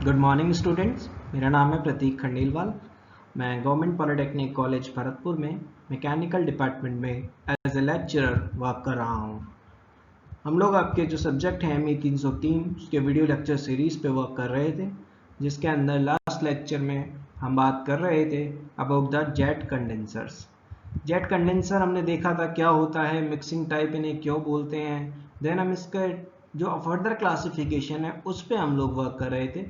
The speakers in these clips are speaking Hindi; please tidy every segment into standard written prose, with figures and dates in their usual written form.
गुड मॉर्निंग स्टूडेंट्स, मेरा नाम है प्रतीक खंडेलवाल। मैं गवर्नमेंट पॉलिटेक्निक कॉलेज भरतपुर में मैकेनिकल डिपार्टमेंट में एज ए लेक्चरर वर्क कर रहा हूँ। हम लोग आपके जो सब्जेक्ट हैं मी 303 उसके वीडियो लेक्चर सीरीज़ पे वर्क कर रहे थे, जिसके अंदर लास्ट लेक्चर में हम बात कर रहे थे about the jet condensers. Jet condenser हमने देखा था क्या होता है, मिक्सिंग टाइप इन्हें क्यों बोलते हैं। देन हम इसका जो फर्दर क्लासिफिकेशन है उस पर हम लोग वर्क कर रहे थे,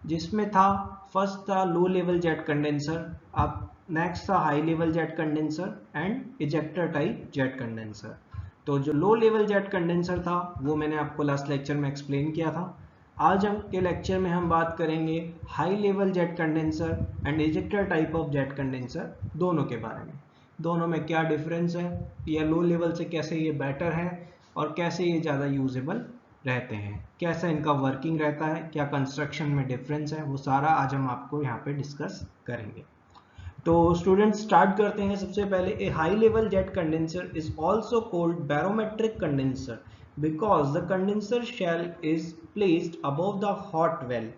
जिसमें था फर्स्ट था लो लेवल जेट कंडेंसर, अब नेक्स्ट था high level jet condenser and ejector type jet condenser. तो जो लो लेवल जेट कंडेंसर था वो मैंने आपको लास्ट लेक्चर में एक्सप्लेन किया था। आज हम के लेक्चर में हम बात करेंगे high level jet condenser and ejector type of jet condenser दोनों के बारे में। दोनों में क्या डिफरेंस है, या लो लेवल से कैसे ये बेटर है और कैसे ये ज़्यादा यूजेबल रहते हैं, कैसा इनका वर्किंग रहता है, क्या कंस्ट्रक्शन में डिफरेंस है, वो सारा आज हम आपको यहाँ पे डिस्कस करेंगे। तो स्टूडेंट्स स्टार्ट करते हैं। सबसे पहले a high level jet condenser is also called barometric condenser because the condenser shell is placed above the hot well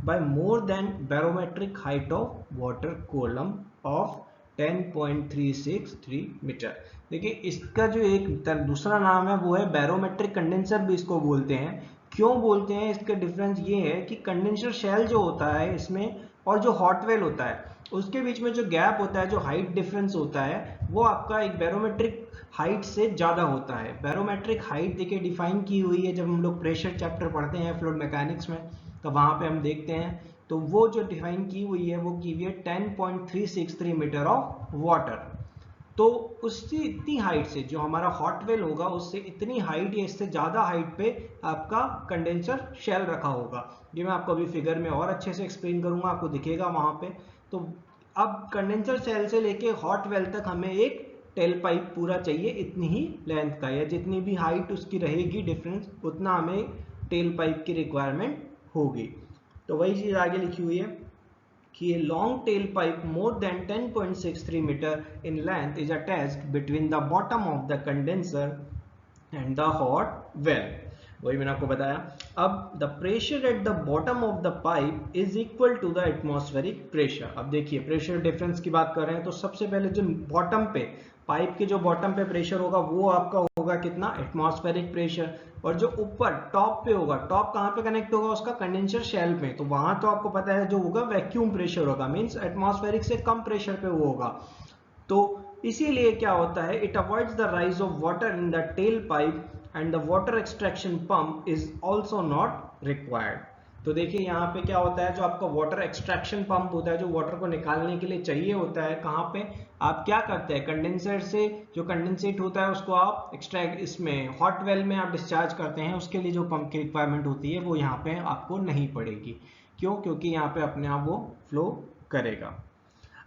by more than barometric height of water column of 10.363 metre. देखिए इसका जो एक दूसरा नाम है वो है बैरोमेट्रिक कंडेंसर भी इसको बोलते हैं। क्यों बोलते हैं, इसका डिफरेंस ये है कि कंडेंसर शेल जो होता है इसमें और जो हॉट वेल होता है उसके बीच में जो गैप होता है, जो हाइट डिफरेंस होता है, वो आपका एक बैरोमेट्रिक हाइट से ज़्यादा होता है। बैरोमेट्रिक हाइट देखिए डिफाइन की हुई है जब हम लोग प्रेशर चैप्टर पढ़ते हैं फ्लूइड मैकेनिक्स में, तो वहाँ पे हम देखते हैं तो वो जो डिफाइन की हुई है वो की हुई है 10.363 मीटर ऑफ वाटर। तो उससे इतनी हाइट से जो हमारा हॉट वेल होगा उससे इतनी हाइट या इससे ज़्यादा हाइट पे आपका कंडेंसर शेल रखा होगा। ये मैं आपको अभी फिगर में और अच्छे से एक्सप्लेन करूंगा, आपको दिखेगा वहाँ पे। तो अब कंडेंसर शेल से लेके हॉट वेल तक हमें एक टेल पाइप पूरा चाहिए इतनी ही लेंथ का, या जितनी भी हाइट उसकी रहेगी डिफरेंस उतना हमें टेल पाइप की रिक्वायरमेंट होगी। तो वही चीज़ आगे लिखी हुई है कि a long tail pipe more than 10.63 meter in length is attached between the bottom of the condenser and the hot well। वही मैंने आपको बताया। अब the pressure at the bottom of the pipe is equal to the atmospheric pressure। अब देखिए प्रेशर डिफरेंस की बात कर रहे हैं तो सबसे पहले जो बॉटम पे पाइप के जो बॉटम पे प्रेशर होगा वो आपका होगा कितना, एटमॉस्फेरिक प्रेशर। और जो ऊपर टॉप पे होगा, टॉप कहाँ पे कनेक्ट होगा उसका, कंडेंसर शेल में, तो वहां तो आपको पता है जो होगा वैक्यूम प्रेशर होगा, मींस एटमॉस्फेरिक से कम प्रेशर पे वो होगा। तो इसीलिए क्या होता है, it avoids the rise of water in the tell pipe and the water extraction pump is also not required. तो देखिए यहाँ पे क्या होता है, जो आपका वाटर एक्सट्रैक्शन पंप होता है जो वाटर को निकालने के लिए चाहिए होता है, कहाँ पे आप क्या करते हैं, कंडेंसर से जो कंडेंसेट होता है उसको आप एक्सट्रैक्ट इसमें हॉट वेल में आप डिस्चार्ज करते हैं। उसके लिए जो पंप की रिक्वायरमेंट होती है वो यहाँ पे आपको नहीं पड़ेगी। क्यों, क्योंकि यहाँ पे अपने आप वो फ्लो करेगा।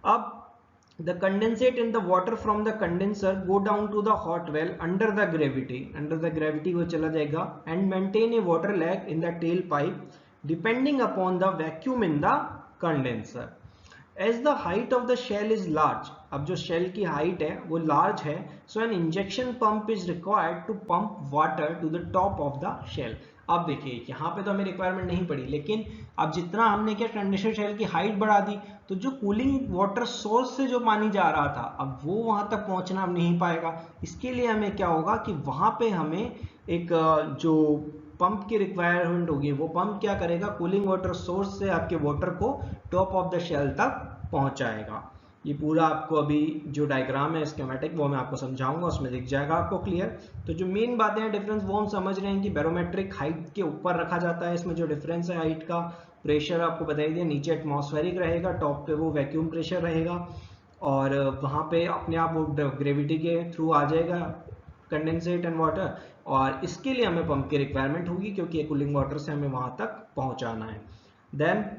अब the condensate in the water from the condenser go down to the hot well under the gravity वो चला जाएगा and maintain a water lag in the tailpipe depending upon the vacuum in the condenser as the height of the shell is large। अब जो शेल की हाइट है वो लार्ज है, so an injection pump is required to pump water to the top of the shell। अब देखिए यहाँ पे तो हमें रिक्वायरमेंट नहीं पड़ी, लेकिन अब जितना हमने क्या कंडेंसर शेल की हाइट बढ़ा दी तो जो कूलिंग वाटर सोर्स से जो पानी जा रहा था अब वो वहां तक पहुंचना नहीं पाएगा। इसके लिए हमें क्या होगा कि वहां पे हमें एक जो पंप की रिक्वायरमेंट होगी, वो पंप क्या करेगा, कूलिंग वाटर सोर्स से आपके वाटर को टॉप ऑफ द शेल तक पहुंचाएगा। ये पूरा आपको अभी जो डायग्राम है स्कीमेटिक वो मैं आपको समझाऊंगा, उसमें दिख जाएगा आपको क्लियर। तो जो मेन बातें हैं डिफरेंस वो हम समझ रहे हैं कि बैरोमेट्रिक हाइट के ऊपर रखा जाता है, इसमें जो डिफरेंस है हाइट का, प्रेशर आपको बताई दिया, नीचे एटमॉस्फेरिक रहेगा, टॉप पे वो वैक्यूम प्रेशर रहेगा, और वहाँ पे अपने आप वो ग्रेविटी के थ्रू आ जाएगा कंडेंसेट एंड वाटर, और इसके लिए हमें पंप की रिक्वायरमेंट होगी क्योंकि कूलिंग वाटर से हमें वहाँ तक पहुँचाना है। Then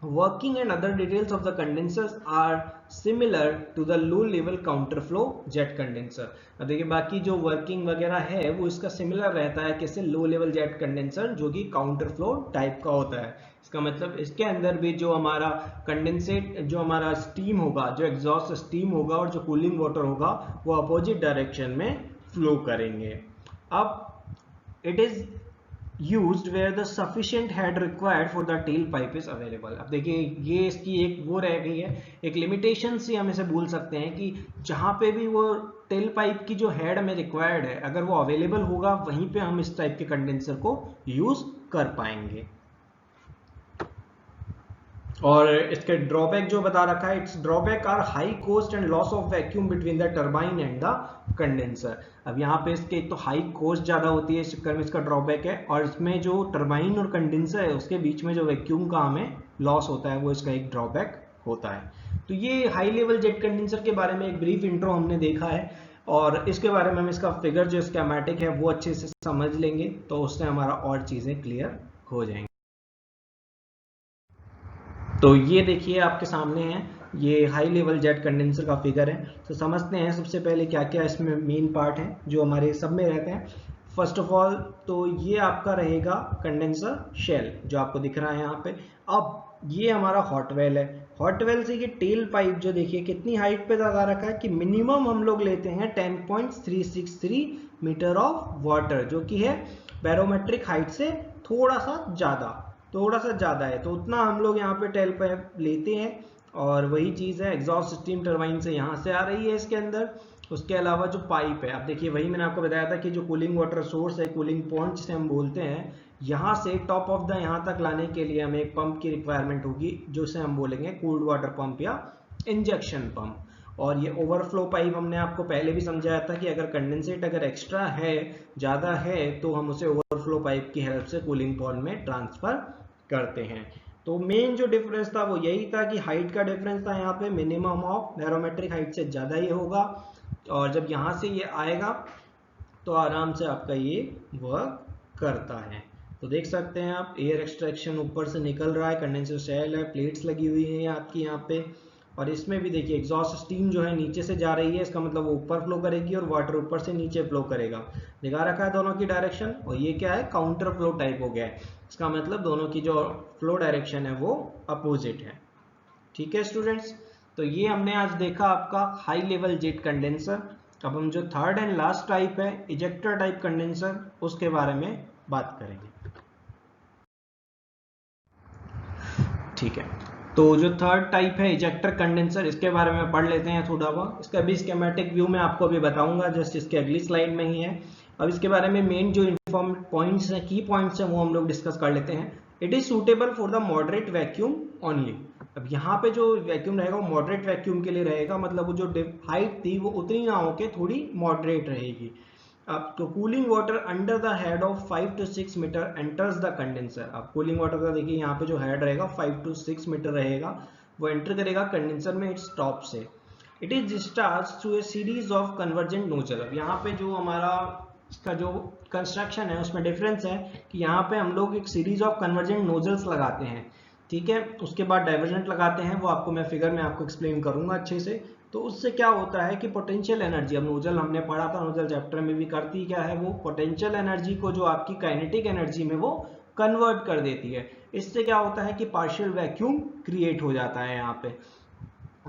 working and other details of the condensers are similar to the low level counter flow jet condenser। अब देखिए बाकी जो वर्किंग वगैरह है वो इसका सिमिलर रहता है किससे, लो लेवल जेट कंडेंसर जो कि काउंटर फ्लो टाइप का होता है। इसका मतलब इसके अंदर भी जो हमारा कंडेंसेट जो हमारा स्टीम होगा, जो एग्जॉस्ट स्टीम होगा और जो कूलिंग वाटर होगा वो अपोजिट डायरेक्शन में फ्लो करेंगे। अब it is used where the sufficient head required for the tailpipe is available। अब देखिए ये इसकी एक वो रह गई है, एक लिमिटेशन से हम इसे बोल सकते हैं कि जहाँ पे भी वो टेल पाइप की जो हेड हमें रिक्वायर्ड है अगर वो अवेलेबल होगा वहीं पे हम इस टाइप के कंडेंसर को यूज कर पाएंगे। और इसके ड्रॉबैक जो बता रखा है, its drawback are high cost and loss of vacuum between the turbine and the condenser. अब यहाँ पे इसके तो हाई कॉस्ट ज़्यादा होती है, इस चक्कर में इसका ड्रॉबैक है, और इसमें जो टरबाइन और कंडेंसर है उसके बीच में जो वैक्यूम का हमें लॉस होता है वो इसका एक ड्रॉबैक होता है। तो ये हाई लेवल जेट कंडेंसर के बारे में एक ब्रीफ इंट्रो हमने देखा है, और इसके बारे में हम इसका फिगर जो स्कीमेटिक है वो अच्छे से समझ लेंगे तो उससे हमारा और चीज़ें क्लियर हो जाएंगी। तो ये देखिए आपके सामने है, ये हाई लेवल जेट कंडेंसर का फिगर है। तो समझते हैं सबसे पहले क्या क्या इसमें मेन पार्ट है जो हमारे सब में रहते हैं। फर्स्ट ऑफ ऑल तो ये आपका रहेगा कंडेंसर शेल जो आपको दिख रहा है यहाँ पे। अब ये हमारा हॉट वेल है, हॉट वेल से ये टेल पाइप जो देखिए कितनी हाइट पे लगा रखा है कि मिनिमम हम लोग लेते हैं 10.363 मीटर ऑफ वाटर, जो कि है बैरोमेट्रिक हाइट से थोड़ा सा ज़्यादा है, तो उतना हम लोग यहाँ पे टेल पाइप लेते हैं। और वही चीज़ है, एग्जॉस्ट स्टीम टरबाइन से यहाँ से आ रही है इसके अंदर। उसके अलावा जो पाइप है, अब देखिए वही मैंने आपको बताया था कि जो कूलिंग वाटर सोर्स है, कूलिंग पॉइंट जिसे हम बोलते हैं, यहाँ से टॉप ऑफ द यहाँ तक लाने के लिए हमें एक पंप की रिक्वायरमेंट होगी जिसे हम बोलेंगे कूल्ड वाटर पंप या इंजेक्शन पंप। और ये ओवरफ्लो पाइप हमने आपको पहले भी समझाया था कि अगर कंडेंसेट अगर एक्स्ट्रा है, ज़्यादा है, तो हम उसे ओवरफ्लो पाइप की हेल्प से कूलिंग पॉइंट में ट्रांसफ़र करते हैं। तो मेन जो डिफरेंस था वो यही था कि हाइट का डिफरेंस था, यहाँ पे मिनिमम ऑफ बैरोमेट्रिक हाइट से ज़्यादा ये होगा, और जब यहाँ से ये आएगा तो आराम से आपका ये वर्क करता है। तो देख सकते हैं आप, एयर एक्सट्रैक्शन ऊपर से निकल रहा है, कंडेंसर शेल है, प्लेट्स लगी हुई हैं आपकी यहाँ पे, और इसमें भी देखिए एग्जॉस्ट स्टीम जो है नीचे से जा रही है, इसका मतलब वो ऊपर फ्लो करेगी और वाटर ऊपर से नीचे फ्लो करेगा। दिखा रखा है दोनों की डायरेक्शन, और ये क्या है, काउंटर फ्लो टाइप हो गया है, इसका मतलब दोनों की जो फ्लो डायरेक्शन है वो अपोजिट है। ठीक है स्टूडेंट्स, तो ये हमने आज देखा आपका हाई लेवल जेट कंडेंसर। अब हम जो थर्ड एंड लास्ट टाइप है इजेक्टर टाइप कंडेंसर, उसके बारे में बात करेंगे। ठीक है, तो जो थर्ड टाइप है इजेक्टर कंडेंसर, इसके बारे में पढ़ लेते हैं थोड़ा बहुत। इसका भी स्कीमेटिक व्यू मैं आपको अभी बताऊंगा, जस्ट इसके अगली स्लाइड में ही है। अब इसके बारे में मेन जो इन्फॉर्म पॉइंट्स हैं, की पॉइंट्स हैं, वो हम लोग डिस्कस कर लेते हैं। It is suitable for the moderate vacuum only. अब यहाँ पे जो वैक्यूम रहेगा वो मॉडरेट वैक्यूम के लिए रहेगा, मतलब वो जो हाइट थी वो उतनी ना होके थोड़ी मॉडरेट रहेगी। अब तो cooling water under the head of 5 to 6 metre enters the condenser. अब कूलिंग वाटर का देखिए यहाँ पे जो हेड रहेगा 5 to 6 मीटर रहेगा, वो एंटर करेगा कंडेंसर में इट्स टॉप से। It is discharge through a series of convergent nozzle. अब यहाँ पे जो हमारा इसका जो कंस्ट्रक्शन है उसमें डिफरेंस है कि यहाँ पे हम लोग एक सीरीज ऑफ कन्वर्जेंट नोजल्स लगाते हैं, ठीक है, उसके बाद डाइवर्जेंट लगाते हैं, वो आपको मैं फिगर में आपको एक्सप्लेन करूंगा अच्छे से। तो उससे क्या होता है कि पोटेंशियल एनर्जी, अब नोजल हमने पढ़ा था, नोजल चैप्टर में भी करती क्या है, वो पोटेंशियल एनर्जी को जो आपकी काइनेटिक एनर्जी में वो कन्वर्ट कर देती है। इससे क्या होता है कि पार्शियल वैक्यूम क्रिएट हो जाता है यहाँ पे।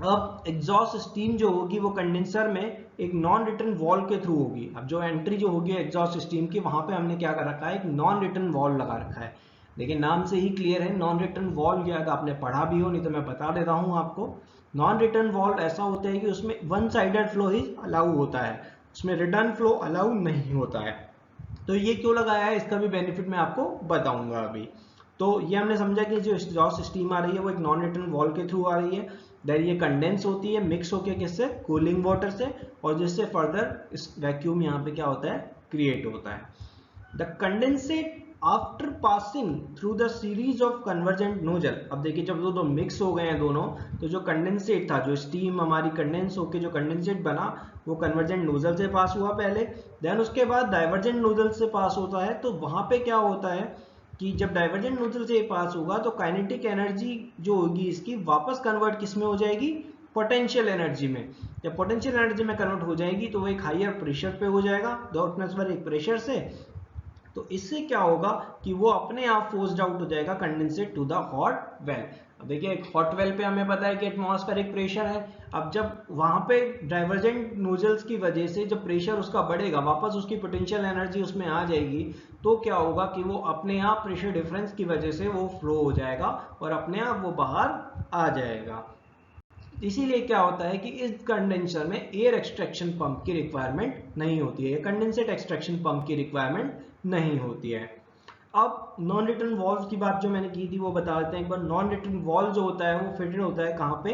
अब एग्जॉस्ट स्टीम जो होगी वो कंडेंसर में एक नॉन रिटर्न वॉल्व के थ्रू होगी। अब जो एंट्री जो होगी एग्जॉस्ट स्टीम की, वहां पे हमने क्या कर रखा है, एक नॉन रिटर्न वॉल्व लगा रखा है। देखिए नाम से ही क्लियर है, नॉन रिटर्न वॉल्व, या आपने पढ़ा भी हो, नहीं तो मैं बता देता हूँ आपको। नॉन रिटर्न वॉल्व ऐसा होता है कि उसमें वन साइडेड फ्लो ही अलाउ होता है, उसमें रिटर्न फ्लो अलाउ नहीं होता है। तो ये क्यों लगाया है, इसका भी बेनिफिट मैं आपको बताऊंगा अभी। तो ये हमने समझा कि जो एग्जॉस्ट स्टीम आ रही है वो एक नॉन रिटर्न वॉल्व के थ्रू आ रही है, देन ये कंडेंस होती है मिक्स होके किससे, कूलिंग वाटर से, और जिससे फर्दर इस वैक्यूम यहाँ पे क्या होता है, क्रिएट होता है। The condensate after passing through the series of convergent nozzle. अब देखिए जब दो मिक्स हो गए हैं दोनों, तो जो कंडेंसेट था, जो स्टीम हमारी कंडेंस होके जो कंडेंसेट बना, वो कन्वर्जेंट नोजल से पास हुआ पहले, देन उसके बाद डाइवर्जेंट नोजल से पास होता है। तो वहां पे क्या होता है कि जब डाइवर्जेंट नोजल से पास होगा तो काइनेटिक एनर्जी जो होगी इसकी वापस कन्वर्ट किस में हो जाएगी, पोटेंशियल एनर्जी में। जब पोटेंशियल एनर्जी में कन्वर्ट हो जाएगी तो वो एक हायर प्रेशर पे हो जाएगा, डॉट ट्रांसफर एक प्रेशर से तो इससे क्या होगा कि वो अपने आप फोर्स्ड आउट हो जाएगा condensate to the hot well. अब देखिए हॉट वेल पे हमें पता है कि एटमॉस्फेरिक प्रेशर है। अब जब वहां पे डाइवर्जेंट नोजल्स की वजह से जब प्रेशर उसका बढ़ेगा, वापस उसकी पोटेंशियल एनर्जी उसमें आ जाएगी, तो क्या होगा कि वो अपने आप प्रेशर डिफरेंस की वजह से वो फ्लो हो जाएगा और अपने आप वो बाहर आ जाएगा। इसीलिए क्या होता है कि इस कंडेंसर में एयर एक्सट्रैक्शन पंप की रिक्वायरमेंट नहीं होती है, कंडेंसेट एक्सट्रैक्शन पंप की रिक्वायरमेंट नहीं होती है। अब नॉन रिटर्न वॉल्व की बात जो मैंने की थी वो बता देते हैं एक बार। नॉन रिटर्न वॉल्व जो होता है वो फिटेड होता है कहाँ पे,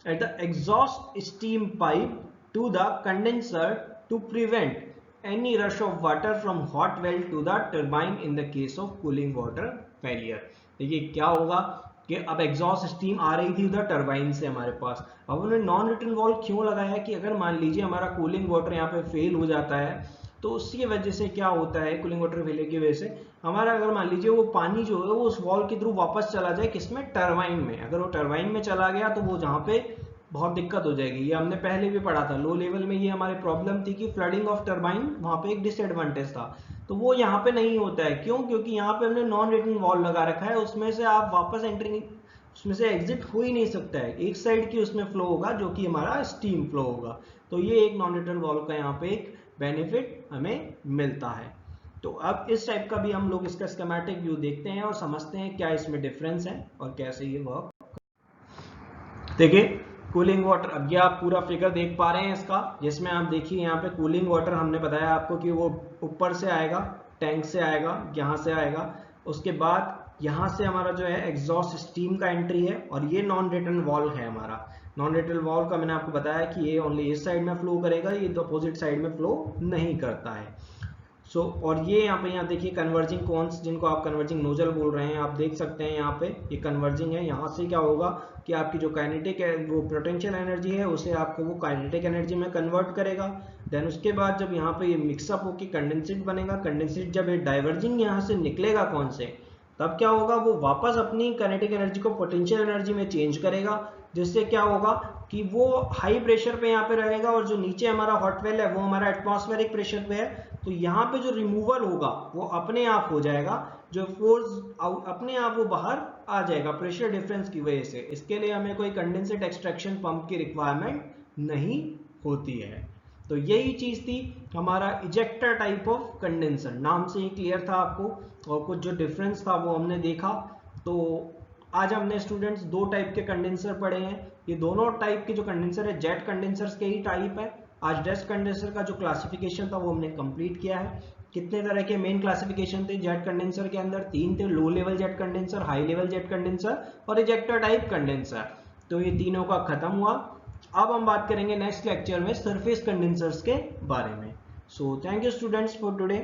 at the exhaust steam pipe to the condenser to prevent any rush of water from hot well to the turbine in the case of cooling water failure। देखिए क्या होगा कि अब एग्जॉस्ट स्टीम आ रही थी उधर टरबाइन से हमारे पास। अब उन्होंने नॉन रिटर्न वॉल्व क्यों लगाया कि अगर मान लीजिए हमारा कूलिंग वाटर यहाँ पे फेल हो जाता है तो उसकी वजह से क्या होता है, कूलिंग वाटर फेलियर की वजह से हमारा अगर मान लीजिए वो पानी जो है वो उस वॉल्व के थ्रू वापस चला जाए किसमें, टरबाइन में। अगर वो टरबाइन में चला गया तो वो जहाँ पे बहुत दिक्कत हो जाएगी। ये हमने पहले भी पढ़ा था लो लेवल में, ये हमारी प्रॉब्लम थी कि फ्लडिंग ऑफ टरबाइन वहां पे एक डिसएडवांटेज था। तो वो यहाँ पे नहीं होता है। क्यों? क्योंकि यहाँ पे हमने नॉन रिटर्न वॉल्व लगा रखा है, उसमें से आप वापस एंट्री, उसमें से एग्जिट हो ही नहीं सकता है, एक साइड की उसमें फ्लो होगा जो कि हमारा स्टीम फ्लो होगा। तो ये एक नॉन रिटर्न वॉल्व का यहाँ पे एक बेनिफिट हमें मिलता है। तो अब इस टाइप का भी हम लोग इसका स्कीमेटिक व्यू देखते हैं और समझते हैं क्या इसमें डिफरेंस है और कैसे ये वर्क। देखिए कूलिंग वाटर, अब ये आप पूरा फिगर देख पा रहे हैं इसका, जिसमें आप देखिए यहाँ पे कूलिंग वाटर हमने बताया आपको कि वो ऊपर से आएगा, टैंक से आएगा, यहाँ से आएगा, उसके बाद यहाँ से हमारा जो है एग्जॉस्ट स्टीम का एंट्री है और ये नॉन रिटर्न वॉल्व है हमारा। नॉन रिटर्न वॉल्व का मैंने आपको बताया कि ये ओनली इस साइड में फ्लो करेगा, ये अपोजिट साइड में फ्लो नहीं करता है। और ये यहाँ देखिए कन्वर्जिंग कोन्स, जिनको आप कन्वर्जिंग नोजल बोल रहे हैं, आप देख सकते हैं यहाँ पे ये कन्वर्जिंग है। यहाँ से क्या होगा कि आपकी जो काइनेटिक है वो पोटेंशियल एनर्जी है उसे आपको वो काइनेटिक एनर्जी में कन्वर्ट करेगा। देन उसके बाद जब यहाँ पे ये मिक्सअप होकर कंडेंसेट बनेगा, कंडेंसेट जब ये डाइवर्जिंग यहाँ से निकलेगा कौन से, तब क्या होगा वो वापस अपनी काइनेटिक एनर्जी को पोटेंशियल एनर्जी में चेंज करेगा, जिससे क्या होगा कि वो हाई प्रेशर पे यहाँ पे रहेगा और जो नीचे हमारा हॉट वेल है वो हमारा एटमॉस्फेरिक प्रेशर पे है। तो यहाँ पे जो रिमूवल होगा वो अपने आप हो जाएगा, जो फोर्स अपने आप वो बाहर आ जाएगा प्रेशर डिफरेंस की वजह से। इसके लिए हमें कोई कंडेंसेट एक्सट्रैक्शन पंप की रिक्वायरमेंट नहीं होती है। तो यही चीज थी हमारा इजेक्टर टाइप ऑफ कंडेंसर, नाम से ही क्लियर था आपको, और कुछ जो डिफरेंस था वो हमने देखा। तो आज हमने स्टूडेंट्स दो टाइप के कंडेंसर पढ़े हैं। ये दोनों टाइप के जो कंडेंसर है जेट कंडेंसर्स के ही टाइप है। आज जेट कंडेंसर का जो क्लासिफिकेशन था वो हमने कंप्लीट किया है। कितने तरह के मेन क्लासिफिकेशन थे जेट कंडेंसर के अंदर? 3 थे, low level jet condenser, high level jet condenser और इजेक्टर टाइप कंडेंसर। तो ये तीनों का खत्म हुआ। अब हम बात करेंगे नेक्स्ट लेक्चर में सरफेस कंडेंसर्स के बारे में। So thank you students for today.